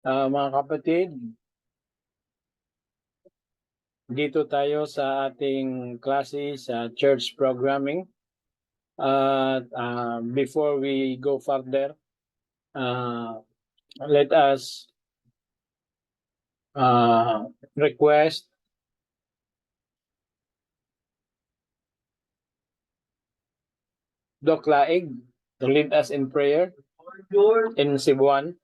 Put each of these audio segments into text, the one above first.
Mga kapatid, dito tayo sa ating klase sa church programming. Before we go further, let us request Doc Laig to lead us in prayer in Cebuan.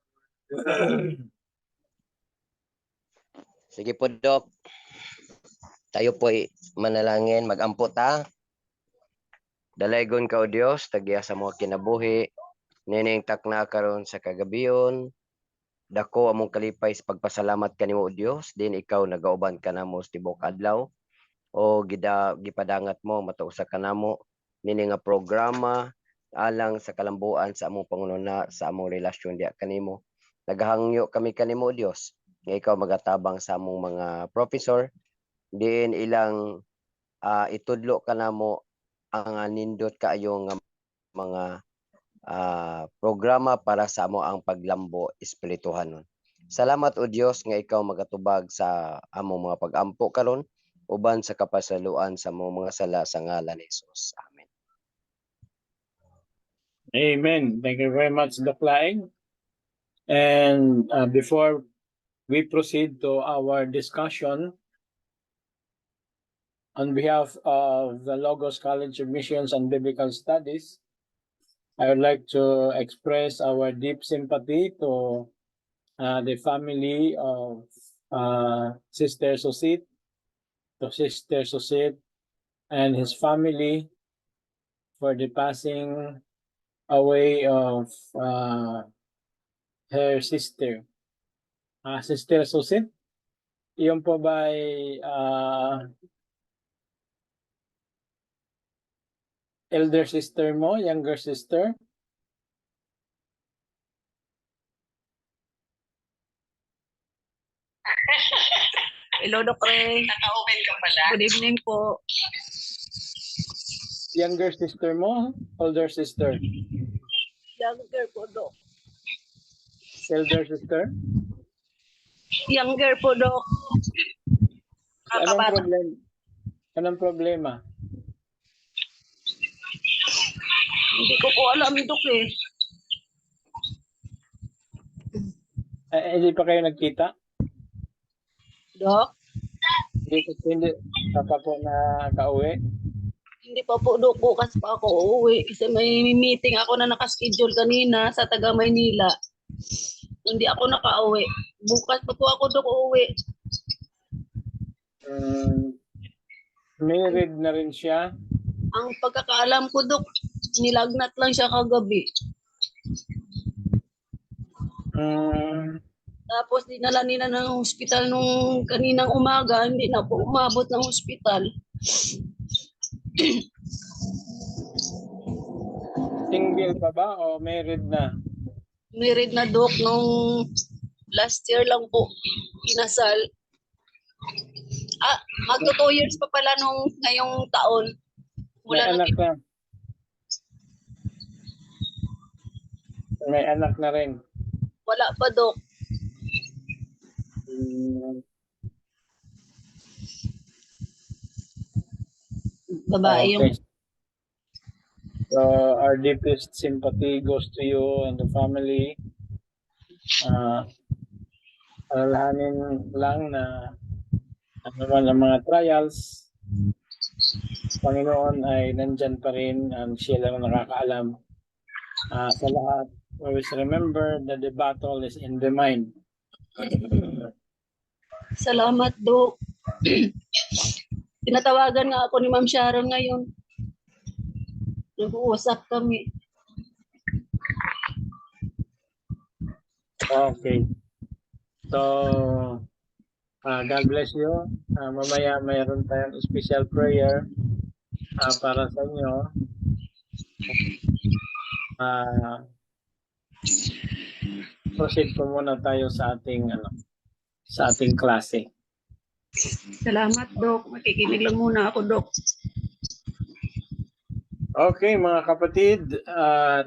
Sige po, Doc. Tayo po'y manalangin, mag-ampo ta. Dalaygon ka, O Dios, tagya sa mga kinabuhi, nining takna karon sa kagabiyon. Dako among kalipay sa pagpasalamat kanimo, O Dios, din ikaw nagauban ka namo sa tibok adlaw. O gipadangat mo matuusa ka namo nini nga programa alang sa kalambuan sa among pangununa sa among relasyon diha kanimo. Naghangyo kami kanimo, O Dios, nga ikaw magatabang sa among mga professor diin ilang itudlo ka namo ang nindot kaayo nga mga programa para sa amo ang paglambo espirituhanon. Salamat, O Dios, nga ikaw magatubag sa among mga pag-ampo karon uban sa kapasaluan sa mga sala sa ngalan ni Jesus. Amen. Amen. Thank you very much, Doc Laig. And before we proceed to our discussion, on behalf of the Logos College of Missions and Biblical Studies, I would like to express our deep sympathy to the family of Sister Susit, and his family for the passing away of her sister. Sister Susit, iyon po ba ay elder sister mo, younger sister? Hello, Doc Ray. Naka-open ka pala. Good evening po. Younger sister mo, older sister? Younger po, Doc. Elder sister? Younger po, Doc. Anong problema? Hindi ko po alam, Doc eh. Hindi pa kayo nagkita? Doc? Hindi pa po na kauwi? Hindi pa po, Doc. Bukas pa ako uuwi. Kasi may meeting ako na nakaschedule kanina sa taga Maynila. Hindi ako nakauwi. Bukas pa po ako, Doc, uuwi. Married na rin siya? Ang pagkakaalam ko, Doc, nilagnat lang siya kagabi. Tapos dinala nila ng hospital nung kaninang umaga, hindi na po umabot ng hospital. Single pa ba o married na? Married na, Doc, nung last year lang po kinasal. Magto 2 years pa pala nung ngayong taon. May anak na? May anak na rin? Wala pa, Doc. Babae yung... So our deepest sympathy goes to you and the family. Alalahanin lang na ano man ang mga trials, Panginoon ay nandyan pa rin and siya lang nakakaalam sa lahat. Always remember that the battle is in the mind. Salamat, Doc. Tinatawagan nga ako ni Ma'am Sharon ngayon. Nag-uusap kami. Okay. So, God bless you. Mamaya mayroon tayong special prayer para sa inyo. Proceed po muna tayo sa ating klase. Salamat, Doc. Makikinig lang muna ako, Doc. Okay, mga kapatid,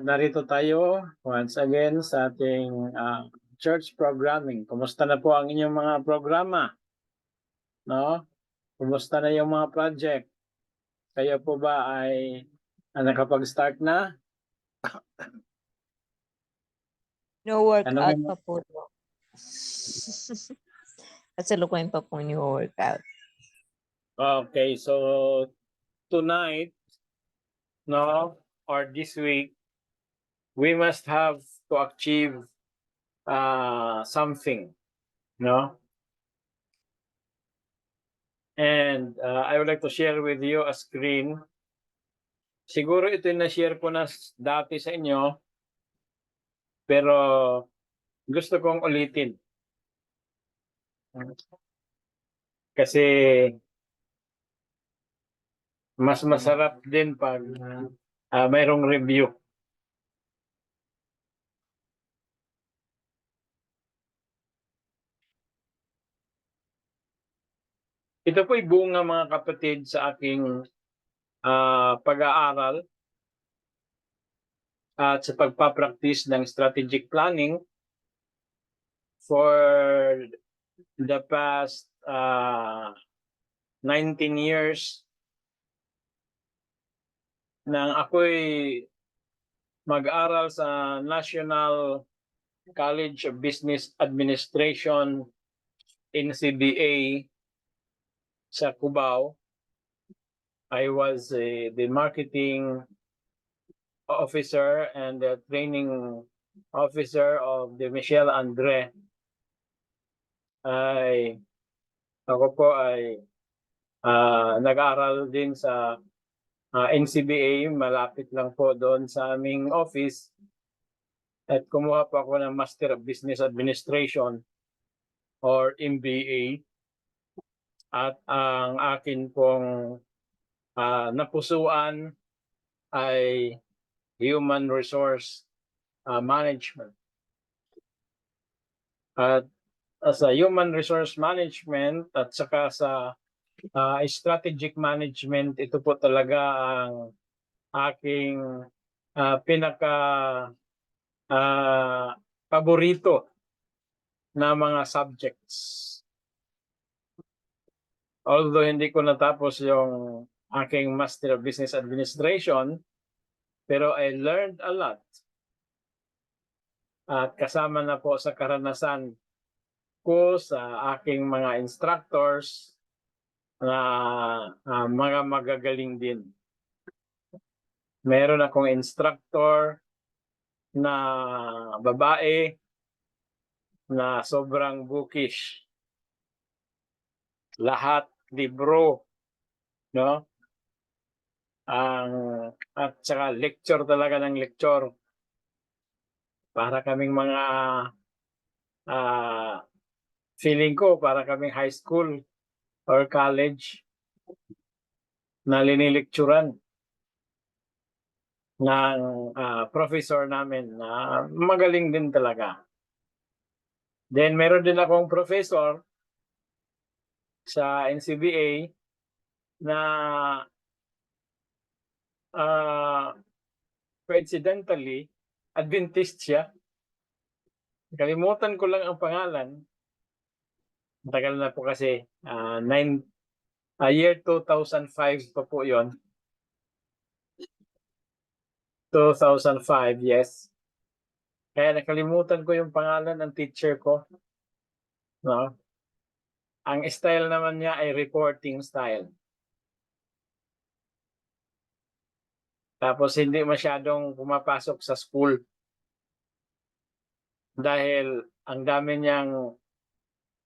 narito tayo once again sa ating church programming. Kumusta na po ang inyong mga programa? No? Kumusta na yung mga project? Kayo po ba ay nakapag-start na? No workout Ano pa po. Dok. Kasalukuyan pa po yung workout. Okay, so tonight, no, or this week, we must have to achieve something, no? And I would like to share with you a screen. Siguro ito yung na-share ko na dati sa inyo, pero gusto kong ulitin. Kasi mas masarap din pag mayroong review. Ito po'y bunga mga kapatid sa aking pag-aaral at sa pagpapractice ng strategic planning for the past 19 years nang ako'y mag-aral sa National College of Business Administration, NCBA, sa Cubao. I was the marketing officer and the training officer of the Michel Andre. Ako po ay nag-aral din sa NCBA, malapit lang po doon sa aming office. At kumuha po ako ng Master of Business Administration or MBA. At ang akin pong napusuan ay Human Resource Management. At sa Human Resource Management at saka sa Strategic Management, ito po talaga ang aking pinaka paborito na mga subjects. Although hindi ko natapos yung aking Master of Business Administration, pero I learned a lot. At kasama na po sa karanasan ko sa aking mga instructors na mga magagaling din. Meron akong instructor na babae na sobrang bookish. Lahat libro, no? At saka lecture talaga ng lecture. Para kaming mga feeling ko para kaming high school or college na linilecturan ng professor namin na magaling din talaga. Then meron din akong professor sa NCBA na coincidentally Adventist siya. Kalimutan ko lang ang pangalan. Matagal na po kasi year 2005 pa po yon. 2005, yes. Kaya nakalimutan ko yung pangalan ng teacher ko. No? Ang style naman niya ay reporting style. Tapos hindi masyadong pumapasok sa school. Dahil ang dami niyang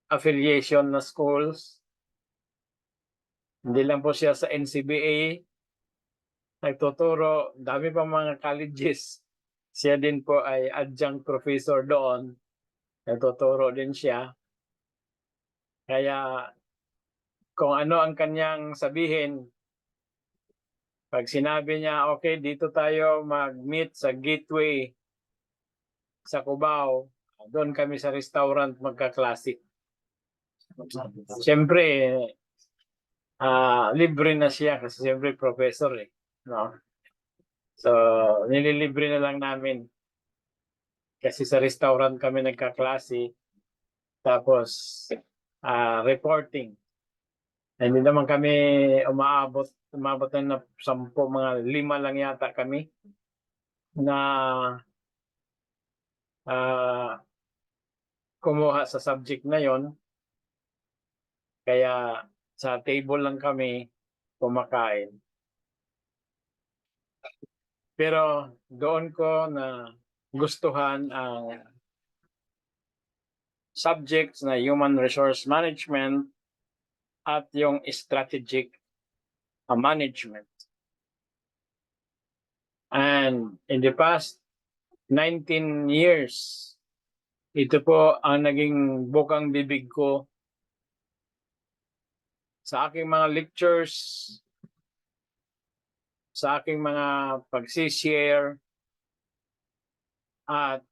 affiliation na schools. Hindi lang po siya sa NCBA. Nagtuturo, dami pa mga colleges. Siya din po ay adjunct professor doon. Nagtuturo din siya. Kaya kung ano ang kanyang sabihin, pag sinabi niya, okay, dito tayo mag-meet sa Gateway sa Cubao, doon kami sa restaurant magkaklase. Siyempre, libre na siya kasi siyempre professor eh. No? So, nililibre na lang namin. Kasi sa restaurant kami nagkaklase. Tapos, reporting. Hindi naman kami umabot na 10, mga 5 lang yata kami na kumuha sa subject na yon. Kaya sa table lang kami kumakain. Pero doon ko na gustuhan ang subjects na human resource management at yung strategic management. And in the past 19 years, ito po ang naging bukang bibig ko sa aking mga lectures, sa aking mga pagsishare, at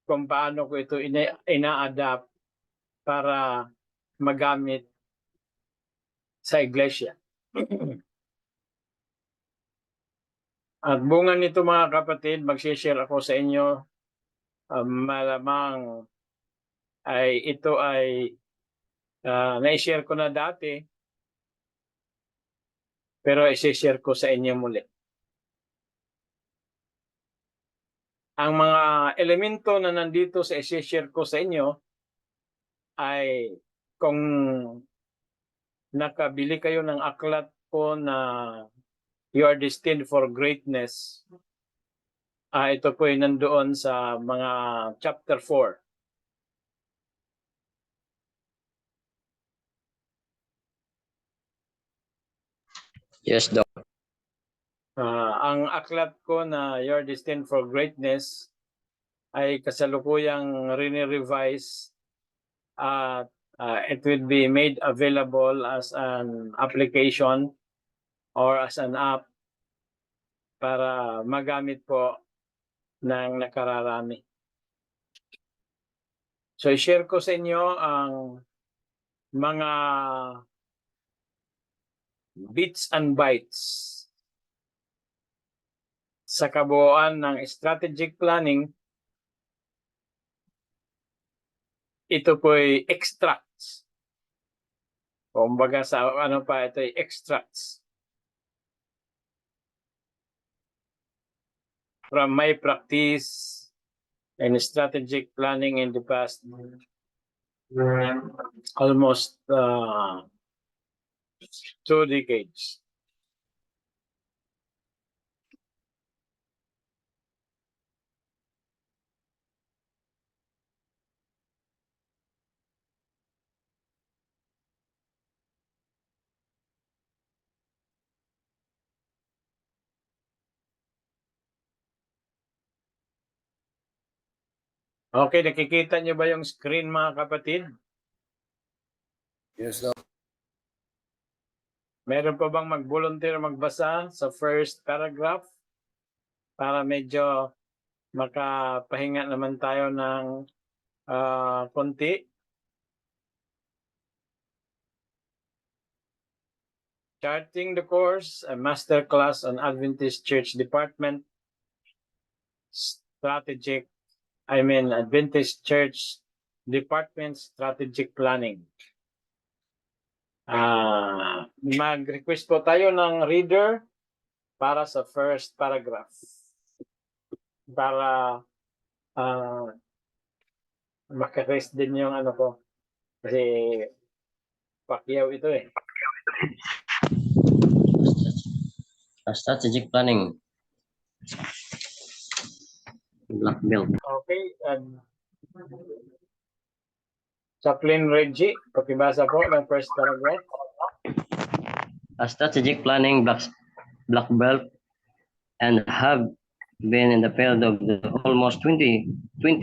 kung paano ko ito ina-adapt para magamit sa iglesia. At bunga nito mga kapatid, mag-share ako sa inyo. Malamang ay ito ay na-share ko na dati, pero i-share ko sa inyo muli. Ang mga elemento na nandito sa i-share ko sa inyo ay kung nakabili kayo ng aklat ko na You Are Destined for Greatness, ito po ay nandoon sa mga chapter 4. Yes, Doc. Ang aklat ko na You're Destined for Greatness ay kasalukuyang rini-revise at it will be made available as an application or as an app para magamit po ng nakararami. So i-share ko sa inyo ang mga bits and bytes sa kabuuan ng strategic planning. Ito po ay extracts. Kumbaga sa ano pa, ito ay extracts from my practice in strategic planning in the past almost 2 decades. Okay, nakikita niyo ba yung screen mga kapatid? Yes, Doc. Meron pa bang mag-volunteer magbasa sa first paragraph para medyo makapahinga naman tayo ng konti? Charting the Course, a masterclass on Adventist Church Department Adventist Church Department Strategic Planning. Mag-request po tayo ng reader para sa first paragraph. Para makarest din yung ano ko. Kasi pakyaw ito eh. Strategic planning. Black belt. Okay. Chaplain Reggie, pakibasa po ng first paragraph. A strategic planning black belt and have been in the field of almost 20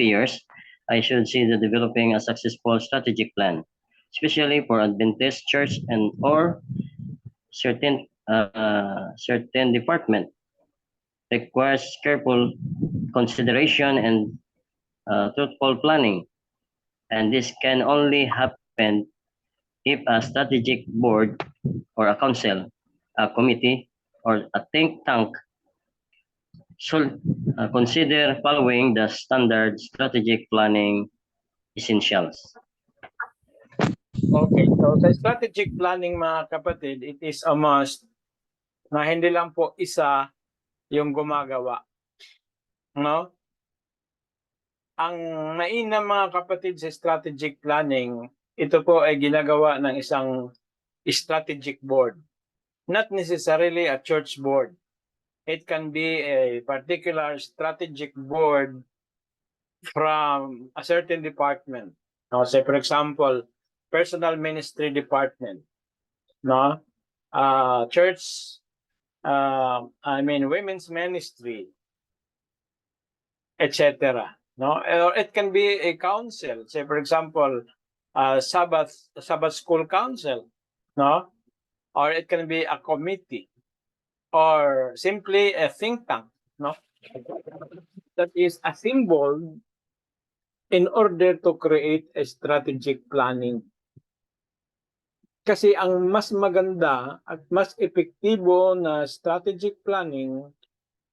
years, I should see the developing a successful strategic plan, especially for Adventist church and or certain department requires careful consideration and truthful planning. And this can only happen if a strategic board or a council, a committee, or a think tank should consider following the standard strategic planning essentials. Okay, so sa strategic planning mga kapatid, it is a must na hindi lang po isa yung gumagawa. No? Ang mainam mga kapatid sa strategic planning, ito po ay ginagawa ng isang strategic board. Not necessarily a church board. It can be a particular strategic board from a certain department. No, say for example, personal ministry department. No? Church, women's ministry, etc. No, or it can be a council. Say for example, Sabbath school council, no, or it can be a committee, or simply a think tank, no. That is a symbol in order to create a strategic planning. Kasi ang mas maganda at mas epektibo na strategic planning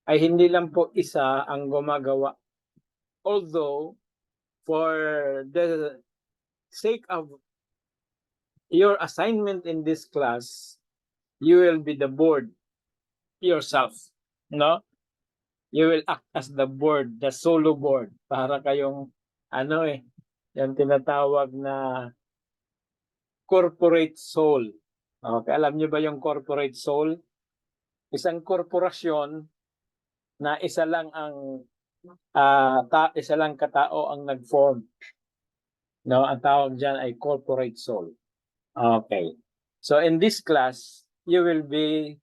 ay hindi lang po isa ang gumagawa. Although, for the sake of your assignment in this class, you will be the board yourself, no? You will act as the board, the solo board, para kayong yung tinatawag na corporate soul. Okay, alam niyo ba yung corporate soul? Isang korporasyon na isa lang katao ang nag-form. No, ang tawag diyan ay corporate soul. Okay. So in this class, you will be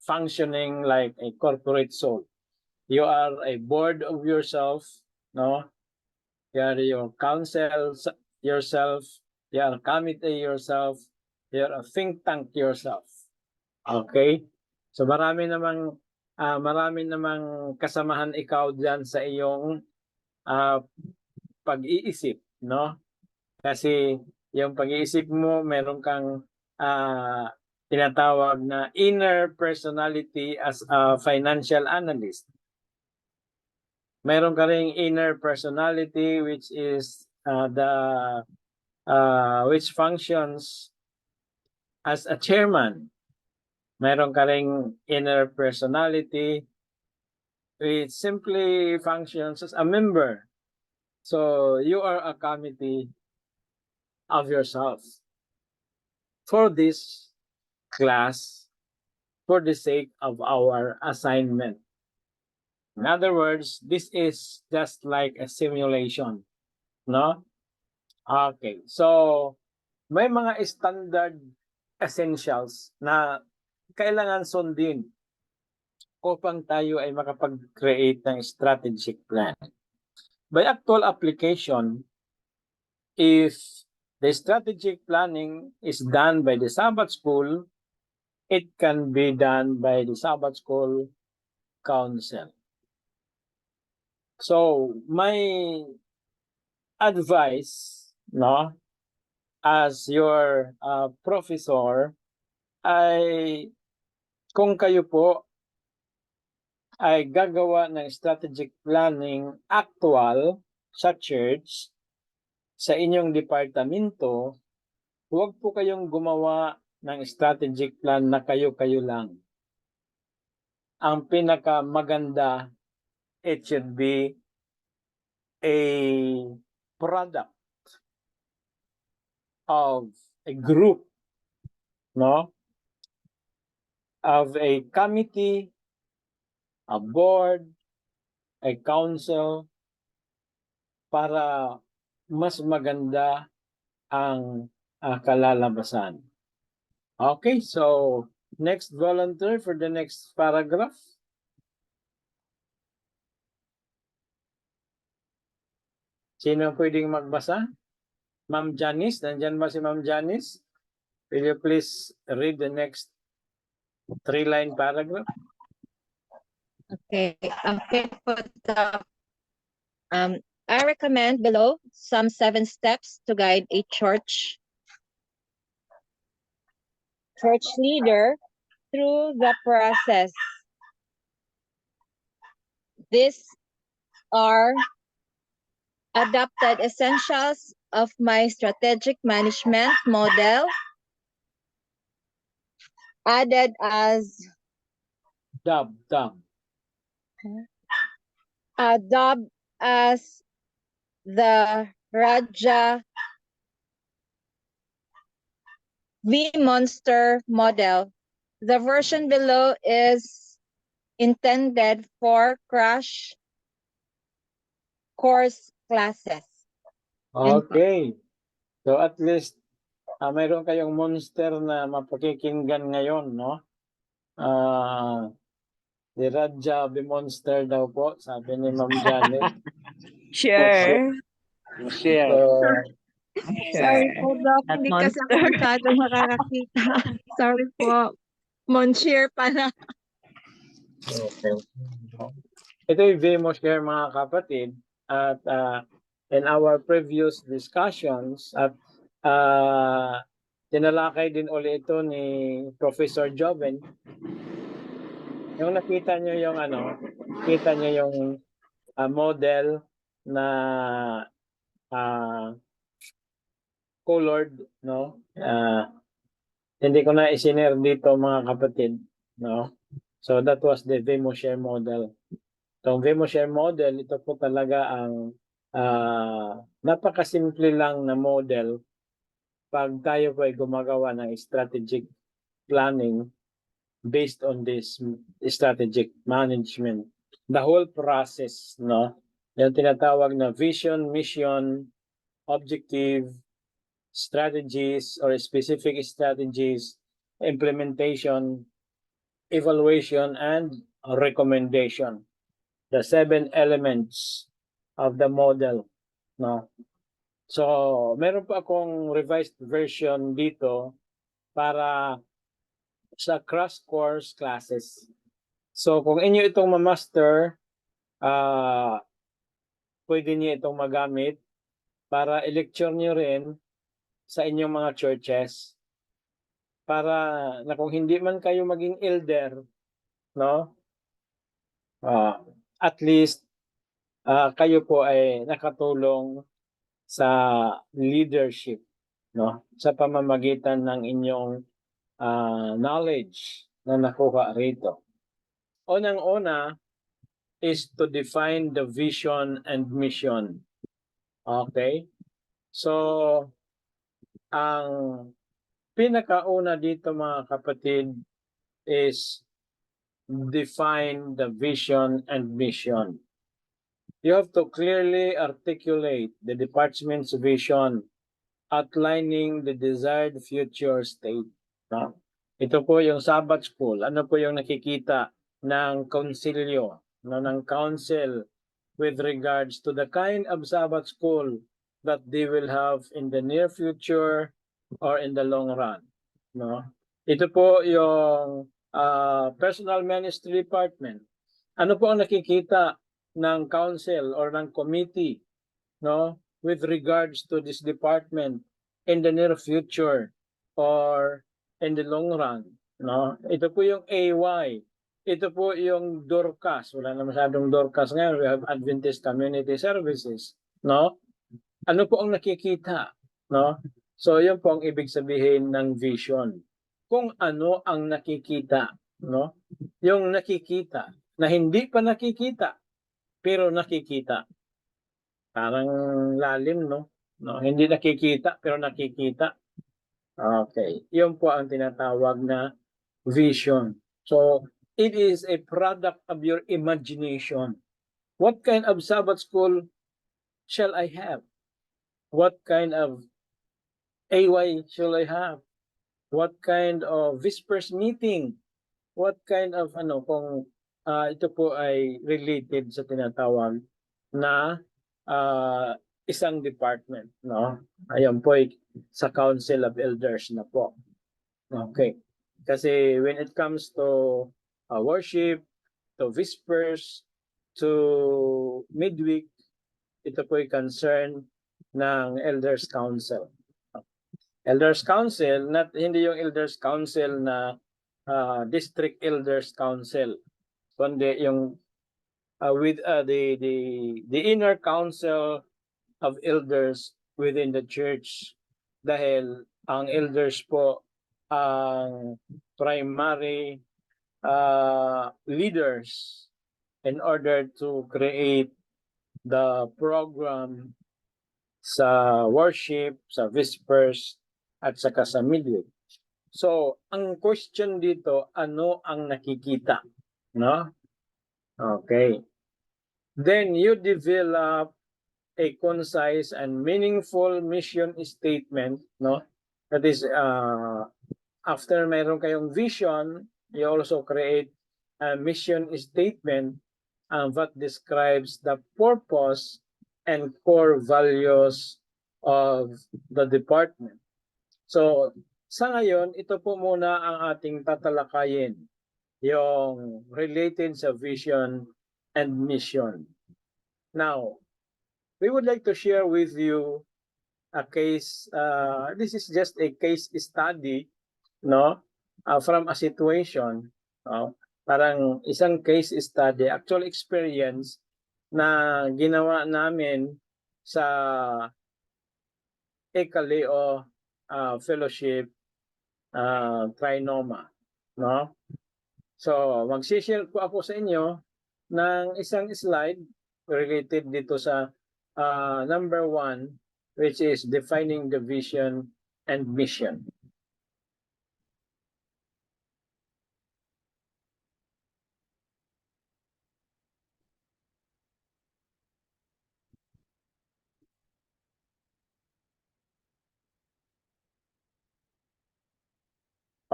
functioning like a corporate soul. You are a board of yourself, no? You are your council yourself, you are a committee yourself, you are a think tank yourself. Okay? So marami namang kasamahan ikaw diyan sa iyong pag-iisip, no? Kasi yung pag-iisip mo, meron kang tinatawag na inner personality as a financial analyst. Meron ka ring inner personality which is which functions as a chairman. Meron ka ring inner personality which simply functions as a member. So you are a committee of yourself. For this class, for the sake of our assignment. In other words, this is just like a simulation, no? Okay, so may mga standard essentials na kailangan sundin upang tayo ay makapag-create ng strategic plan. By actual application, if the strategic planning is done by the Sabbath school, it can be done by the Sabbath school council. So, my advice, no, as your professor, ay kung kayo po ay gagawa ng strategic planning actual sa church, sa inyong departamento, huwag po kayong gumawa ng strategic plan na kayo-kayo lang. Ang pinakamaganda, it should be a product of a group, no? Of a committee, a board, a council, para mas maganda ang kalalabasan. Okay, so next volunteer for the next paragraph. Sino pwedeng magbasa? Ma'am Janice, nandyan ba si Ma'am Janice? Will you please read the next 3-line paragraph? Okay. I recommend below some 7 steps to guide a church leader through the process These are adopted essentials of my strategic management model, added as Dubbed. dubbed as the Raja V-Monster model. The version below is intended for crash course classes. Okay. So at least mayroon kayong monster na mapakikinggan ngayon, no? The Raja Monster daw po, sabi ni Ma'am Janet. Sure. So, Sorry po, Doc. That Hindi kasi ako monster. masyado makakakita. Sorry po. Monshare pala. okay. Ito yung Vimo Share mga kapatid at in our previous discussions at tinalakay din ulit ito ni Professor Joven. Yung nakita nyo yung kita nyo yung model na colored, no? Hindi ko na isinare dito mga kapatid, no? So that was the Vimo Share model. So Vimo Share model, ito po talaga ang napakasimple lang na model pag tayo po ay gumagawa ng strategic planning based on this strategic management. The whole process, no? Yung tinatawag na vision, mission, objective, strategies or specific strategies, implementation, evaluation, and recommendation. The 7 elements of the model, no? So, meron pa akong revised version dito para sa crash course classes. So, kung inyo itong ma-master, pwede niyo itong magamit para i-lecture niyo rin sa inyong mga churches. Para na kung hindi man kayo maging elder, no? At least kayo po ay nakatulong sa leadership, no? Sa pamamagitan ng inyong knowledge na nakuha rito. Unang-una is to define the vision and mission. Okay? So, ang pinakauna dito mga kapatid is define the vision and mission. You have to clearly articulate the department's vision, outlining the desired future state. No? Ito po yung Sabbath School. Ano po yung nakikita ng konsilyo, no, ng council with regards to the kind of Sabbath School that they will have in the near future or in the long run. No? Ito po yung personal ministry department. Ano po ang nakikita ng council or ng committee, no, with regards to this department in the near future or in the long run, no? Ito po yung AY. Ito po yung Dorcas. Wala na masyadong Dorcas ngayon. We have Adventist Community Services, no? Ano po ang nakikita, no? So, yun po ang ibig sabihin ng vision. Kung ano ang nakikita, no? Yung nakikita na hindi pa nakikita pero nakikita. Parang lalim, no? No, hindi nakikita pero nakikita. Okay, yun po ang tinatawag na vision. So, it is a product of your imagination. What kind of Sabbath school shall I have? What kind of AY shall I have? What kind of Vespers meeting? What kind of kung ito po ay related sa tinatawag na isang department, no? Ayun po sa Council of Elders na po. Okay. Kasi when it comes to worship, to Vespers, to midweek, ito po ay concern ng Elders Council. Elders Council, hindi yung Elders Council na District Elders Council, kundi yung with the inner council of elders within the church, dahil ang elders po ang primary leaders in order to create the program sa worship, sa vespers, at saka sa midweek. So, ang question dito, ano ang nakikita? No? Okay. Then you develop a concise and meaningful mission statement, no? That is, after mayroon kayong vision, you also create a mission statement that describes the purpose and core values of the department. So, sa ngayon, ito po muna ang ating tatalakayin, yung related sa vision and mission. Now, we would like to share with you a case. This is just a case study, no? From a situation, parang isang case study, actual experience na ginawa namin sa Ekaleo Fellowship Trinoma, no? So, mag-share po ako sa inyo ng isang slide related dito sa number 1, which is defining the vision and mission.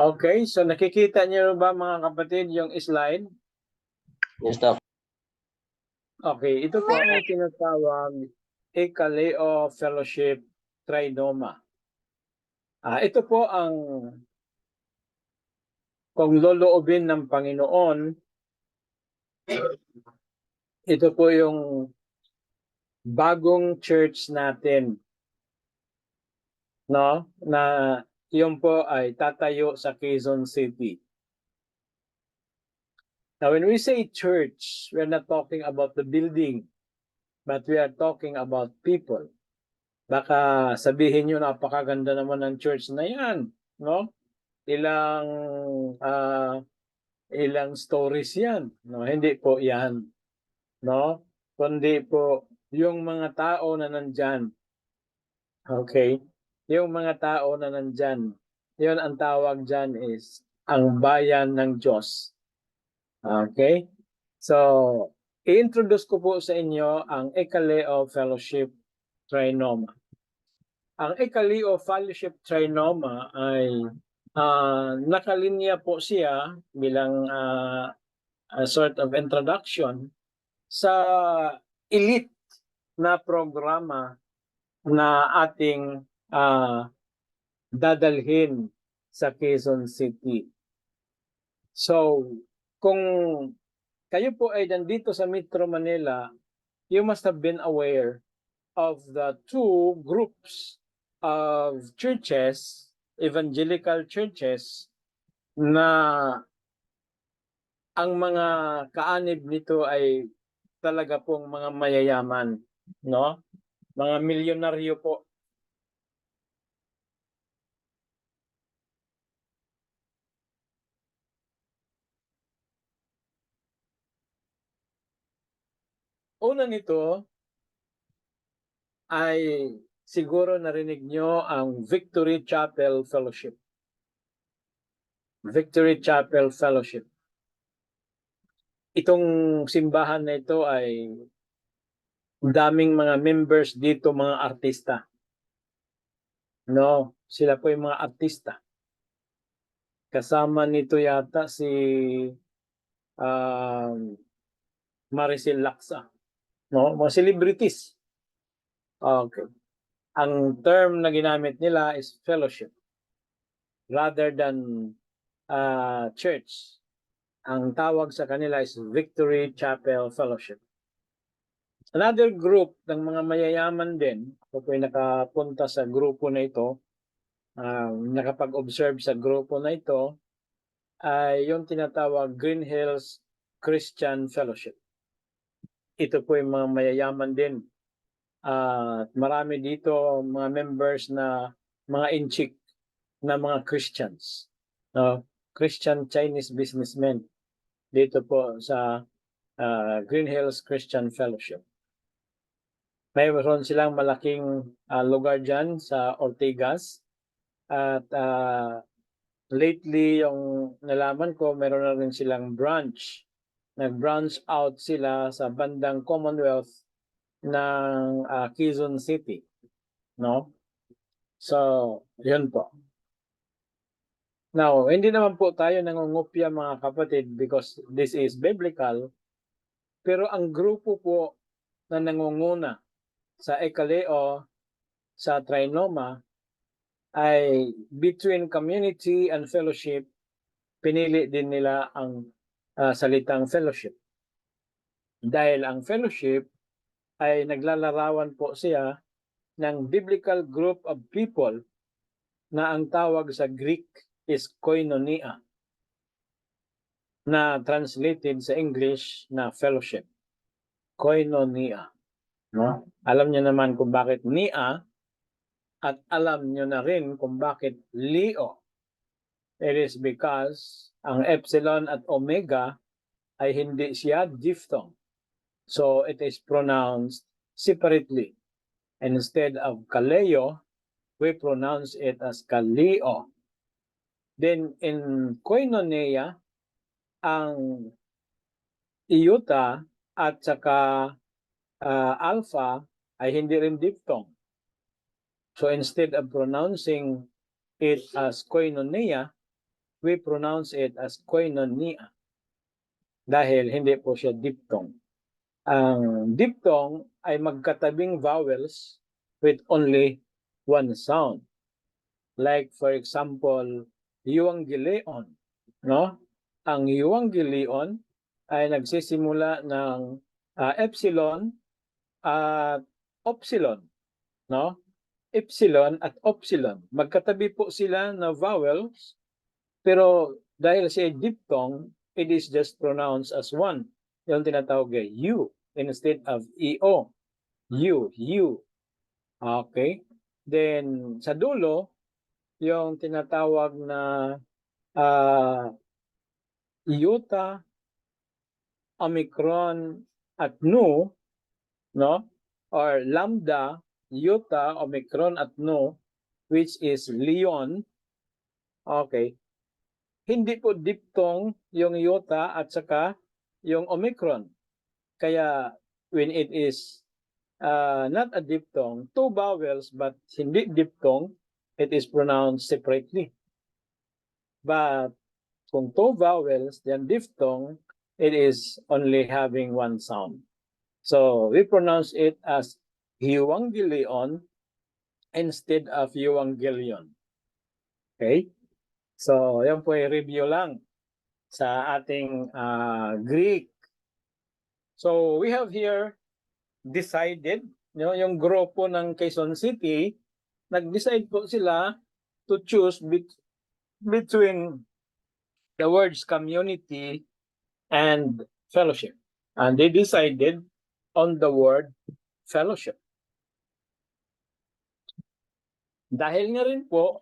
Okay, so nakikita niyo ba mga kapatid yung slide? Yes, Doc. Okay, ito po ang tinatawag Ekaleo Fellowship Trinoma. Ito po ang, kung loloobin ng Panginoon, ito po yung bagong church natin, no? Na yun po ay tatayo sa Quezon City. Now, when we say church, we're not talking about the building, but we are talking about people. Baka sabihin nyo, napakaganda naman ng church na yan, no? Ilang stories yan, no? Hindi po yan, no? Kundi po yung mga tao na nandyan. Okay? Yung mga tao na nandyan, yun ang tawag dyan is ang bayan ng Diyos. Okay? So, i-introduce ko po sa inyo ang Ekaleo Fellowship Trinoma. Ang Ekaleo Fellowship Trinoma ay nakalinya po siya bilang a sort of introduction sa elite na programa na ating dadalhin sa Quezon City. So, kung kayo po ay nandito sa Metro Manila, you must have been aware of the 2 groups of churches, evangelical churches, na ang mga kaanib nito ay talaga pong mga mayayaman, no? Mga milyonaryo po. Una nito ay siguro narinig nyo ang Victory Chapel Fellowship. Victory Chapel Fellowship. Itong simbahan na ito ay daming mga members dito, mga artista. No, sila po yung mga artista. Kasama nito yata si Maricel Laksa. No, mga celebrities. Okay. Ang term na ginamit nila is fellowship rather than church. Ang tawag sa kanila is Victory Chapel Fellowship. Another group ng mga mayayaman din, ako po ay nakapunta sa grupo na ito, nakapag-observe sa grupo na ito, ay yung tinatawag Green Hills Christian Fellowship. ito po yung mga mayayaman din. Marami dito mga members na mga inchik na mga Christians. No? Christian Chinese businessmen dito po sa Green Hills Christian Fellowship. Mayroon silang malaking lugar dyan sa Ortigas. At lately, yung nalaman ko, meron na rin silang branch. Nag-branch out sila sa bandang Commonwealth ng Quezon City. No? So, yun po. Now, hindi naman po tayo nangungupya mga kapatid because this is biblical. Pero ang grupo po na nangunguna sa Ekaleo, sa Trinoma, ay between community and fellowship, pinili din nila ang salitang fellowship. Dahil ang fellowship ay naglalarawan po siya ng biblical group of people na ang tawag sa Greek is koinonia, na translated sa English na fellowship. Koinonia. No? Alam niyo naman kung bakit nia at alam niyo na rin kung bakit leo. It is because ang epsilon at omega ay hindi siya diphthong. So it is pronounced separately. And instead of kaleo, we pronounce it as kaleo. Then in koinonia, ang iota at saka alpha ay hindi rin diphthong. So instead of pronouncing it as koinonia, we pronounce it as koinonia. Dahil hindi po siya diphthong. Ang diphthong ay magkatabing vowels with only one sound. Like for example, euangelion, no? Ang euangelion ay nagsisimula ng epsilon at upsilon, no? Epsilon at upsilon. Magkatabi po sila na vowels, pero dahil siya diphthong, it is just pronounced as one. Yung tinatawag ay U instead of EO. U. Okay? Then, sa dulo, yung tinatawag na iota, omicron, at nu, no? Or lambda, iota, omicron, at nu, which is leon. Okay. Hindi po diphthong yung iota at saka yung omicron. Kaya when it is not a diphthong, two vowels but hindi diphthong, it is pronounced separately. But kung two vowels, then diphthong, it is only having one sound. So we pronounce it as euangelion instead of euangelion. Okay? So yan po ay review lang sa ating Greek. So we have here decided, yung grupo ng Quezon City, nag-decide po sila to choose between the words community and fellowship. And they decided on the word fellowship. Dahil nga rin po,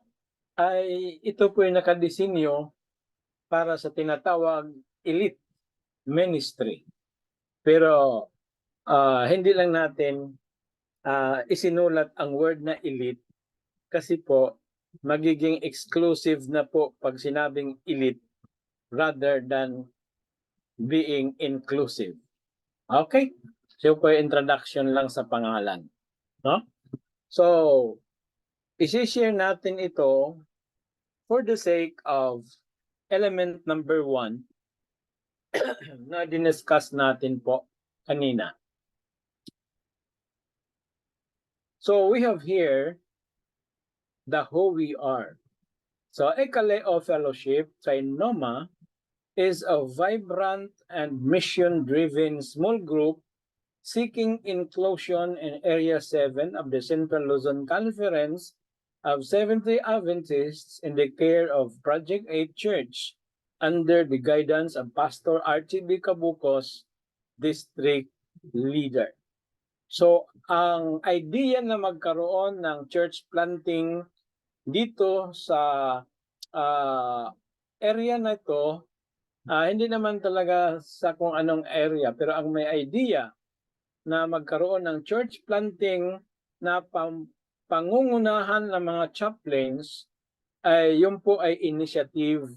ay ito po ay nakadesinyo para sa tinatawag elite ministry. Pero hindi lang natin isinulat ang word na elite kasi po magiging exclusive na po pag sinabing elite rather than being inclusive. Okay? So po introduction lang sa pangalan. No? So, isi-share natin ito for the sake of element number 1 na diniscuss natin po kanina. So we have here the who we are. So Ekaleo Fellowship, Trinoma, is a vibrant and mission-driven small group seeking inclusion in Area 7 of the Central Luzon Conference of Seventh-day Adventists in the care of Project 8 Church under the guidance of Pastor R.T.B. Cabucos, District leader. So, ang idea na magkaroon ng church planting dito sa area na ito, hindi naman talaga sa kung anong area, pero ang may idea na magkaroon ng church planting na pangungunahan ng mga chaplains ay yun po ay initiative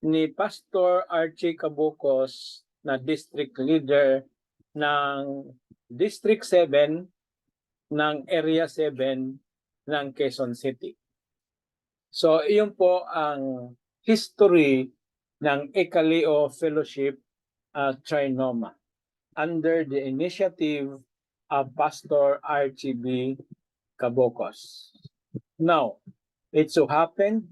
ni Pastor Archie Cabocos na district leader ng District 7 ng Area 7 ng Quezon City. So, iyon po ang history ng Ekaleo Fellowship Trinoma under the initiative of Pastor Archie B. Cabocos. Now, it so happened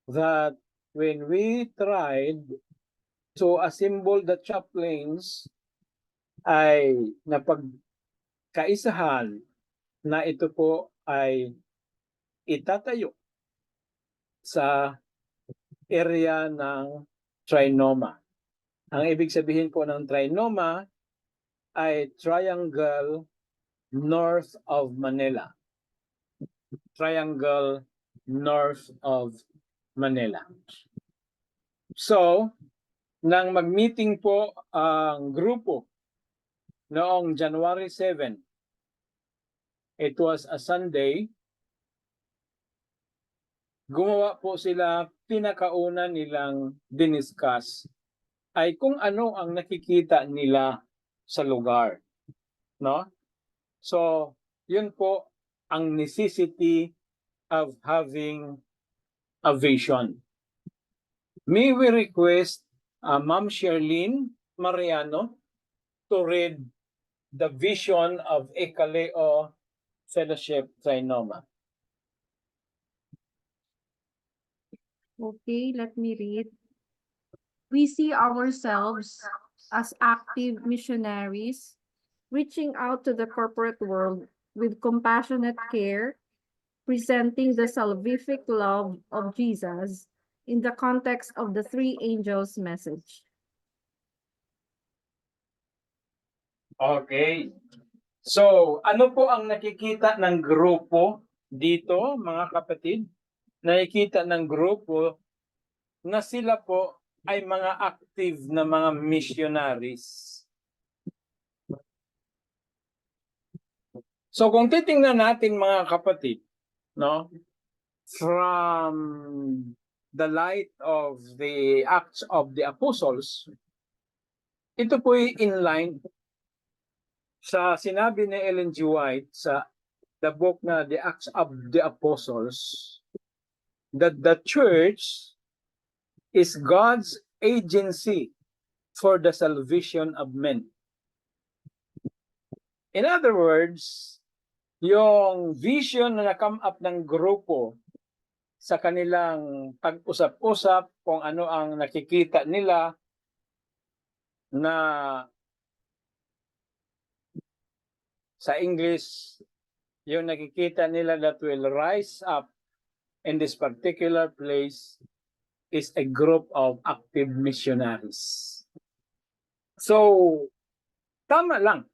that when we tried to assemble the chaplains, ay napagkaisahan na ito po ay itatayo sa area ng Trinoma. Ang ibig sabihin po ng Trinoma ay Triangle North of Manila. Triangle North of Manila. So, nang mag-meeting po ang grupo noong January 7, it was a Sunday, gumawa po sila, pinakauna nilang diniscuss ay kung ano ang nakikita nila sa lugar. No? So, yun po ang necessity of having a vision. May we request Ma'am Sherlyn Mariano to read the vision of Ekaleo Fellowship Trinoma. Okay, let me read. We see ourselves as active missionaries reaching out to the corporate world with compassionate care, presenting the salvific love of Jesus in the context of the three angels' message. Okay. So, ano po ang nakikita ng grupo dito, mga kapatid? Nakikita ng grupo na sila po ay mga active na mga missionaries. So, kung titingnan natin mga kapatid, no, from the light of the Acts of the Apostles, ito po ay in line sa sinabi ni Ellen G. White sa the book na The Acts of the Apostles, that the church is God's agency for the salvation of men. In other words, yung vision na na-come up ng grupo sa kanilang pag-usap-usap kung ano ang nakikita nila na sa English, yung nakikita nila that will rise up in this particular place is a group of active missionaries. So, tama lang.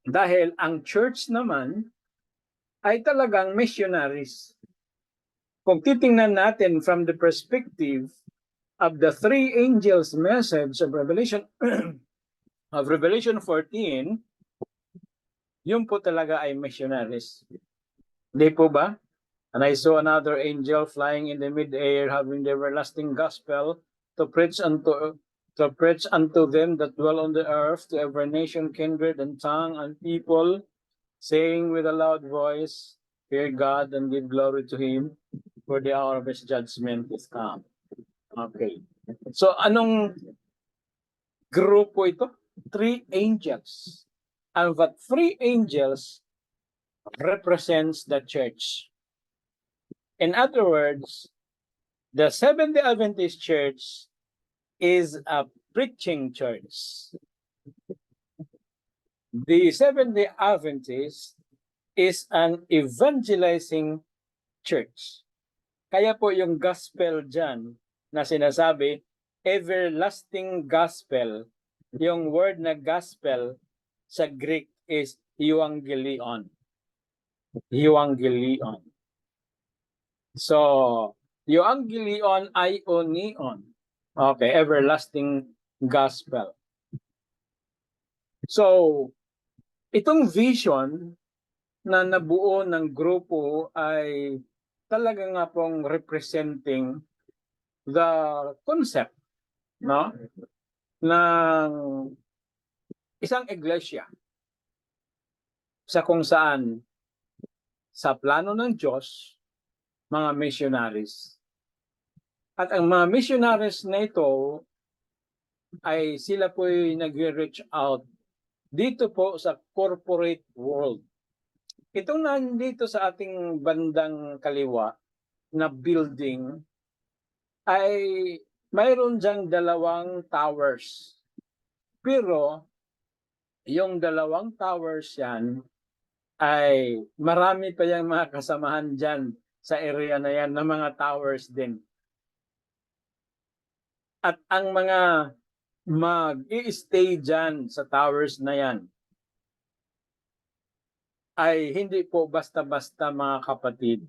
Dahil ang church naman ay talagang missionaries. Kung titingnan natin from the perspective of the three angels' message of Revelation of Revelation 14, yun po talaga ay missionaries. Hindi po ba? And I saw another angel flying in the mid-air, having the everlasting gospel to preach unto them that dwell on the earth, to every nation, kindred, and tongue, and people, saying with a loud voice, fear God and give glory to Him, for the hour of His judgment is come. Okay. So, anong grupo ito? Three angels. And that three angels represents the church. In other words, the Seventh-day Adventist Church is a preaching church. The Seventh-day Adventist is an evangelizing church. Kaya po yung gospel dyan na sinasabi, everlasting gospel, yung word na gospel sa Greek is euangelion. Euangelion. So, euangelion, ionion. Okay, everlasting gospel. So, itong vision na nabuo ng grupo ay talaga nga pong representing the concept, no, ng isang iglesia sa kung saan sa plano ng Diyos, mga missionaries. At ang mga missionaries na ito ay sila po'y nag-reach out dito po sa corporate world. Itong nandito sa ating bandang kaliwa na building ay mayroon diyang 2 towers. Pero yung 2 towers yan ay marami pa yung mga kasamahan dyan sa area na yan na mga towers din. At ang mga mag-i-stay dyan sa towers na yan ay hindi po basta-basta mga kapatid.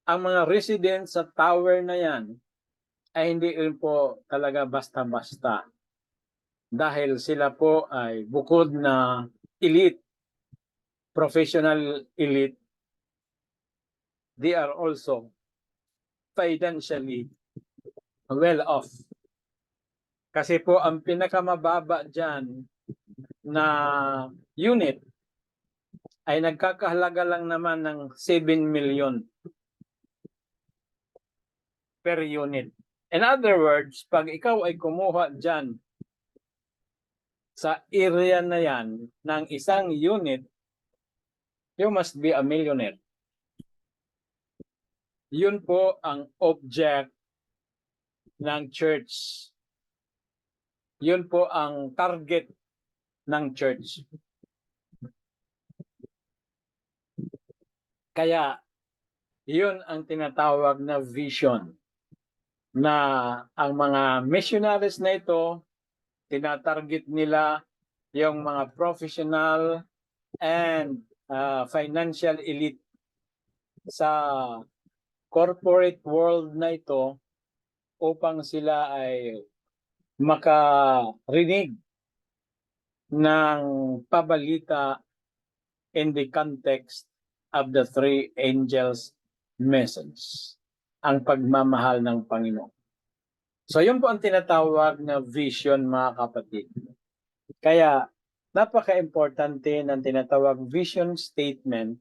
Ang mga residents sa tower na yan ay hindi rin po talaga basta-basta. Dahil sila po ay bukod na elite, professional elite, they are also financially well off. Kasi po ang pinakamababa dyan na unit ay nagkakahalaga lang naman ng 7 million per unit. In other words, pag ikaw ay kumuha dyan sa area na yan ng isang unit, you must be a millionaire. Yun po ang object ng church. Yun po ang target ng church. Kaya, yun ang tinatawag na vision na ang mga missionaries na ito, tinatarget nila yung mga professional and financial elite sa corporate world na ito upang sila ay makarinig ng pabalita in the context of the 3 angels' message, ang pagmamahal ng Panginoon. So yun po ang tinatawag na vision, mga kapatid. Kaya napaka-importante ng tinatawag vision statement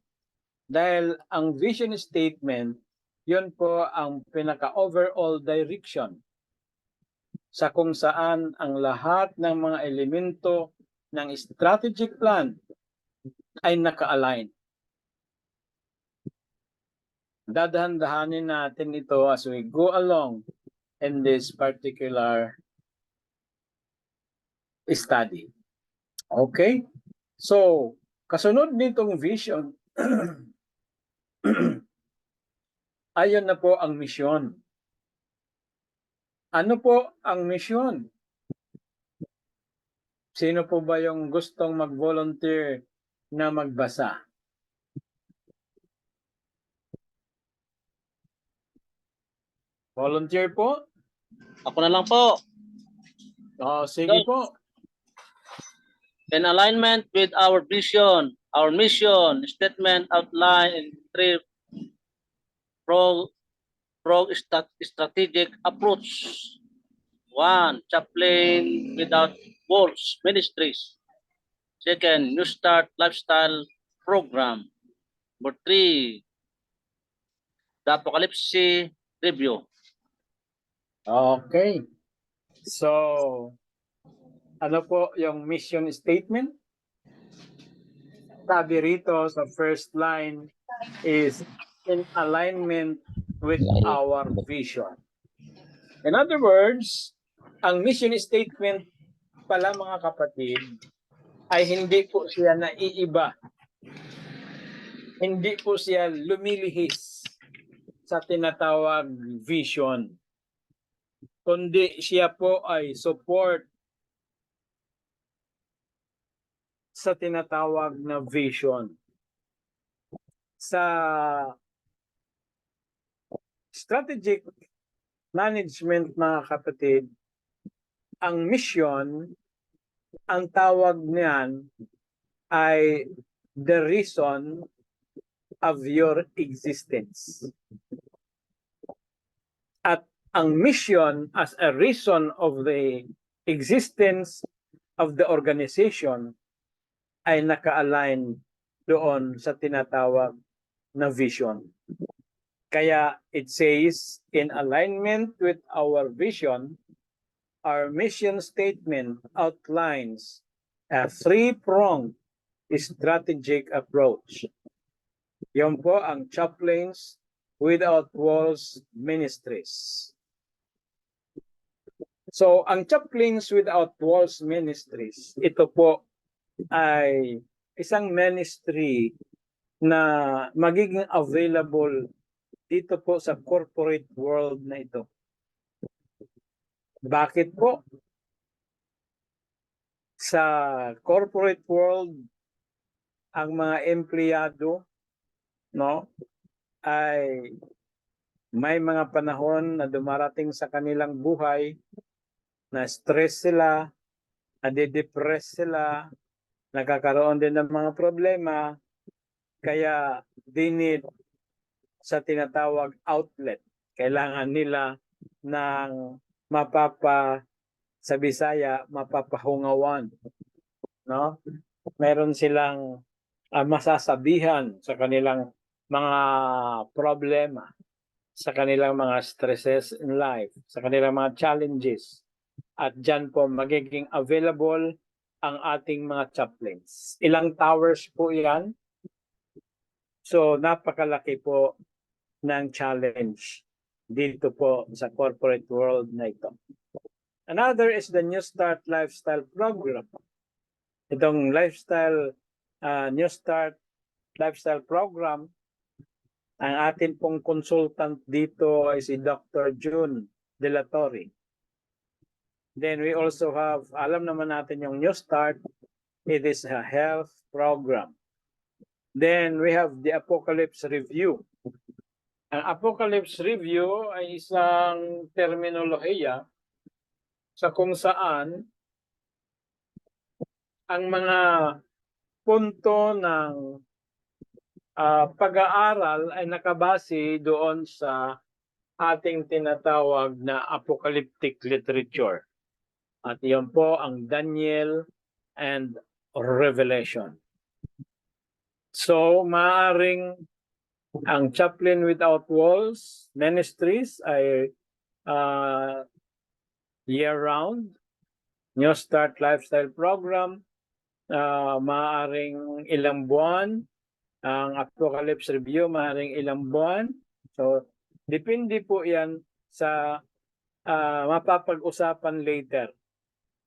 dahil ang vision statement, yun po ang pinaka-overall direction sa kung saan ang lahat ng mga elemento ng strategic plan ay naka-align. Dadahan-dahanin natin ito as we go along in this particular study. Okay? So, kasunod nitong vision, ayon na po ang misyon. Ano po ang misyon? Sino po ba yung gustong mag-volunteer na magbasa? Volunteer po? Ako na lang po. Sige po. In alignment with our vision, our mission statement outlined in 3 strategic approach. 1, Chaplain Without Walls Ministries. 2, New Start Lifestyle Program. Number 3, the Apocalypse Review. Okay. So, ano po yung mission statement? Sabi rito sa first line is in alignment with our vision. In other words, ang mission statement pala, mga kapatid, ay hindi po siya naiiba. Hindi po siya lumilihis sa tinatawag vision. Kundi siya po ay support sa tinatawag na vision. Sa strategic management, mga kapatid, ang mission, ang tawag niyan ay the reason of your existence. At ang mission as a reason of the existence of the organization ay naka-align doon sa tinatawag na vision. Kaya it says, in alignment with our vision, our mission statement outlines a three-pronged strategic approach. Yan po ang Chaplains Without Walls Ministries. So, ang Chaplains Without Walls Ministries, ito po ay isang ministry na magiging available dito po sa corporate world na ito. Bakit po? Sa corporate world, ang mga empleyado, no, ay may mga panahon na dumarating sa kanilang buhay na stress sila, nade-depress sila, nagkakaroon din ng mga problema, kaya they need sa tinatawag outlet. Kailangan nila ng sa Bisaya, mapapahungawan. No? Meron silang masasabihan sa kanilang mga problema, sa kanilang mga stresses in life, sa kanilang mga challenges. At dyan po magiging available ang ating mga chaplains. Ilang towers po yan? So napakalaki po ng challenge dito po sa corporate world na ito. Another is the New Start Lifestyle Program. Itong New Start Lifestyle Program, ang atin pong consultant dito ay si Dr. June De La Torre. Then we also have, alam naman natin yung New Start, it is a health program. Then we have the Apocalypse Review. Ang Apocalypse Review ay isang terminolohiya sa kung saan ang mga punto ng pag-aaral ay nakabase doon sa ating tinatawag na apocalyptic literature. At iyon po ang Daniel and Revelation. So, maaring ang Chaplain Without Walls Ministries ay year-round, New Start Lifestyle Program, maaring ilang buwan, ang Apocalypse Review maaring ilang buwan. So, depende po yan sa mapapag-usapan later.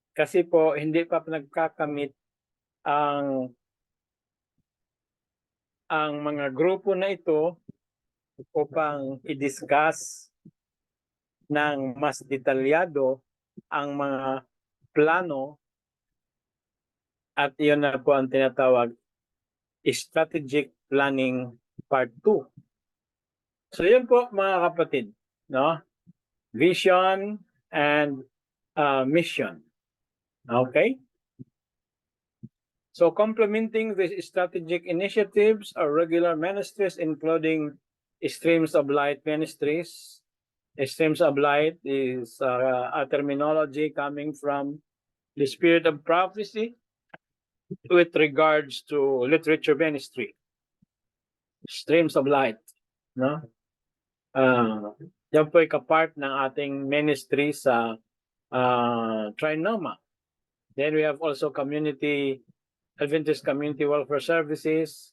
Kasi po, hindi pa nagkakamit ang mga grupo na ito upang i-discuss ng mas detalyado ang mga plano, at iyon na po ang tinatawag Strategic Planning Part 2. So yun po mga kapatid, no? Vision and mission. Okay? So complementing these strategic initiatives are regular ministries including Streams of Light Ministries. Streams of Light is a terminology coming from the Spirit of Prophecy with regards to literature ministry. Streams of Light, no? Yan po ay kapart ng ating ministry sa Trinoma. Then we have also Adventist Community Welfare Services.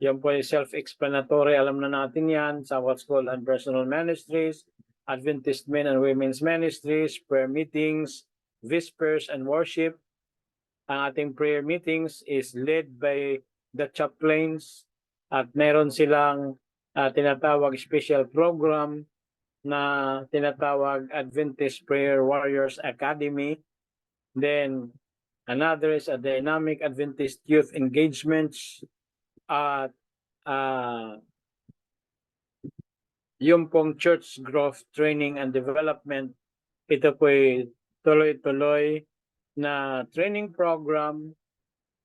Yan po ay self-explanatory. Alam na natin yan sa what's called Unpersonal Ministries, Adventist Men and Women's Ministries, prayer meetings, vespers, and worship. Ang ating prayer meetings is led by the chaplains at meron silang tinatawag special program na tinatawag Adventist Prayer Warriors Academy. Then Another is a dynamic Adventist youth engagements at yung pong church growth training and development. Ito po'y tuloy-tuloy na training program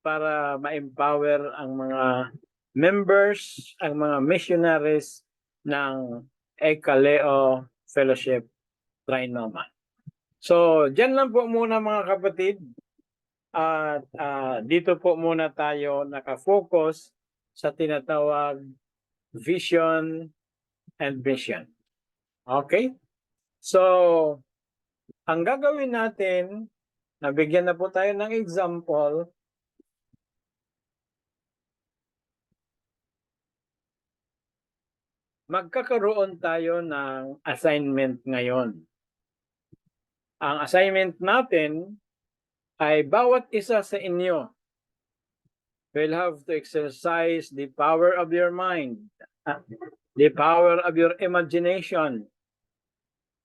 para ma-empower ang mga members, ang mga missionaries ng Ekaleo Fellowship Trinoma. So, dyan lang po muna mga kapatid. At dito po muna tayo nakafocus sa tinatawag vision and mission. Okay? So, ang gagawin natin, nabigyan na po tayo ng example. Magkakaroon tayo ng assignment ngayon. Ang assignment natin ay bawat isa sa inyo will have to exercise the power of your mind, the power of your imagination,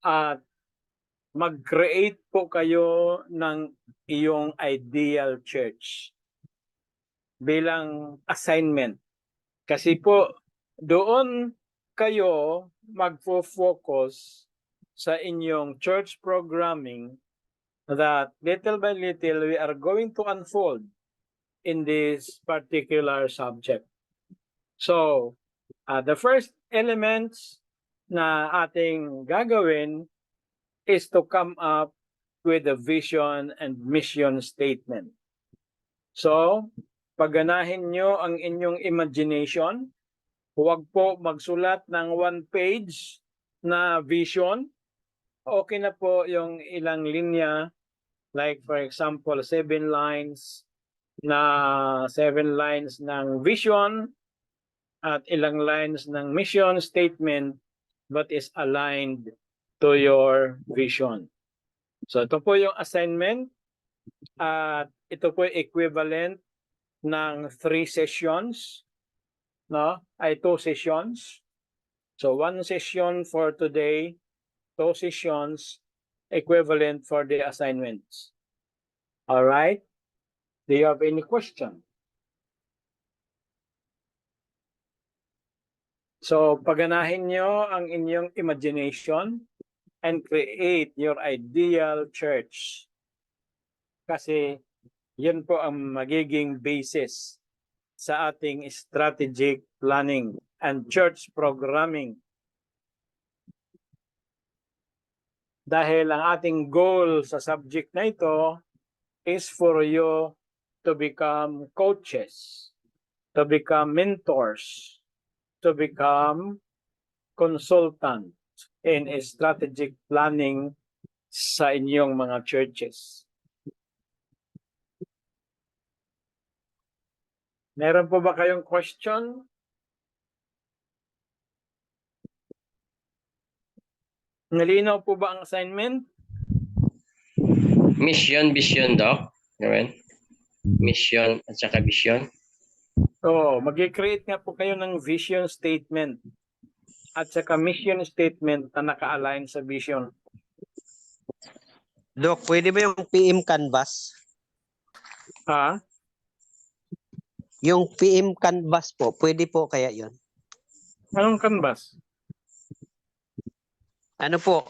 at mag-create po kayo ng iyong ideal church bilang assignment. Kasi po, doon kayo magfo-focus sa inyong church programming that little by little we are going to unfold in this particular subject. So, the first elements na ating gagawin is to come up with a vision and mission statement. So, pagganahin nyo ang inyong imagination. Huwag po magsulat ng 1 page na vision. Okay na po yung ilang linya, like for example, 7 lines ng vision at ilang lines ng mission statement but is aligned to your vision. So ito po yung assignment at ito po equivalent ng 3 sessions, no? Ay 2 sessions. So 1 session for today, 2 sessions equivalent for the assignments. All right? Do you have any question? So, pagganahin nyo ang inyong imagination and create your ideal church. Kasi yun po ang magiging basis sa ating strategic planning and church programming. Dahil ang ating goal sa subject na ito is for you to become coaches, to become mentors, to become consultant in strategic planning sa inyong mga churches. Meron po ba kayong question? Nalinaw po ba ang assignment? Mission, vision, Doc. Gawin. Mission at saka vision. So, mag-create nga po kayo ng vision statement at saka mission statement na naka-align sa vision. Doc, pwede ba yung PM Canvas? Ha? Yung PM Canvas po, pwede po kaya yon? Anong canvas? Ano po,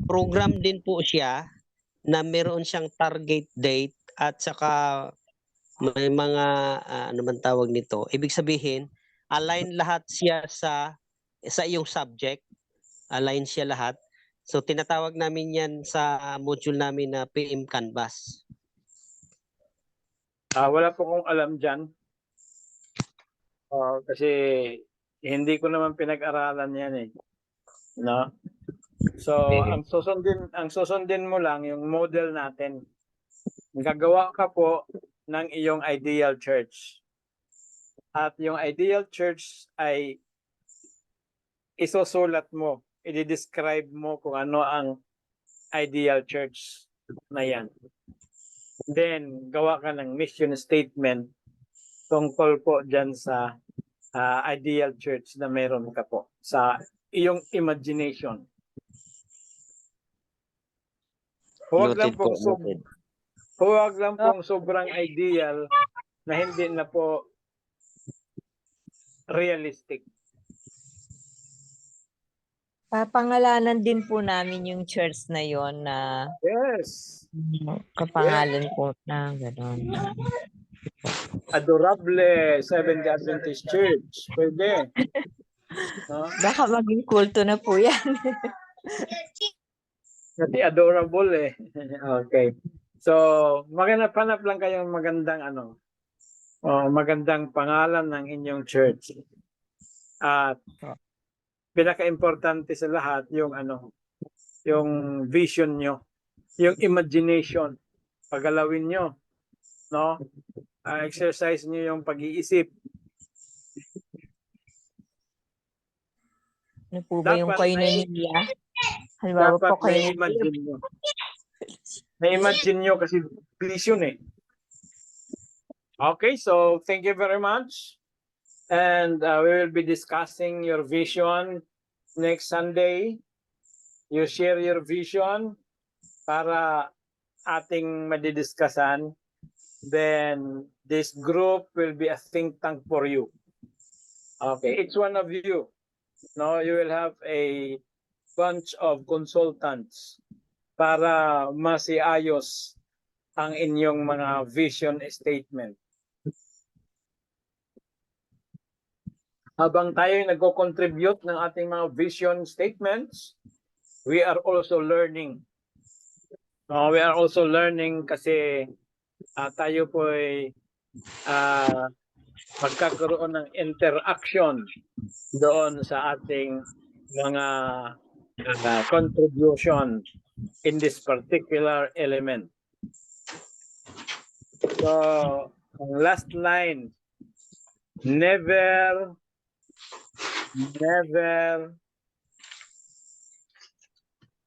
program din po siya na meron siyang target date at saka may mga ano man tawag nito. Ibig sabihin, align lahat siya sa iyong subject. Align siya lahat. So tinatawag namin yan sa module namin na PM Canvas. Wala po kong alam dyan. Kasi hindi ko naman pinag-aralan yan eh. No? So, ang susundin mo lang yung model natin. Gagawa ka po ng iyong ideal church. At yung ideal church ay isusulat mo, i-describe mo kung ano ang ideal church na yan. Then, gawa ka ng mission statement tungkol po dyan sa ideal church na meron ka po sa iyong imagination. Huwag lang Noted po, pong noted. Huwag lang pong sobrang ideal na hindi na po realistic. Papangalanan din po namin yung church na yon na Yes. kapangalan po na gano'n. Adorable Seventh Adventist Church. Pwede. No? Baka maging kulto na po yan. Kasi adorable eh. Okay. So, maghanap-hanap lang kayong magandang magandang pangalan ng inyong church. At pinaka-importante sa lahat yung yung vision nyo, yung imagination. Pagalawin nyo, no? Exercise nyo yung pag-iisip. Ano po ba yung Dapat koinonia? Halimbawa Dapat po koinonia. na-imagine nyo. Na-imagine nyo kasi vision eh. Okay, so thank you very much. And we will be discussing your vision next Sunday. You share your vision para ating madidiscusan. Then this group will be a think tank for you. Okay, each one of you. No, you will have a bunch of consultants para masiayos ang inyong mga vision statement. Habang tayo nagko-contribute ng ating mga vision statements, we are also learning. We are also learning kasi tayo po ay magkakaroon ng interaction doon sa ating mga contribution in this particular element. So, ang last line, never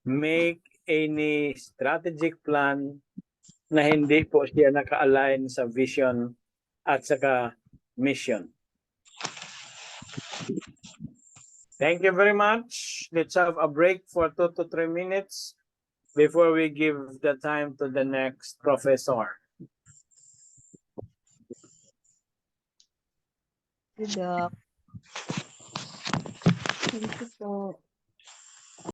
make any strategic plan na hindi po siya naka-align sa vision at saka mission. Thank you very much. Let's have a break for 2 to 3 minutes before we give the time to the next professor. Good luck. Thank you po.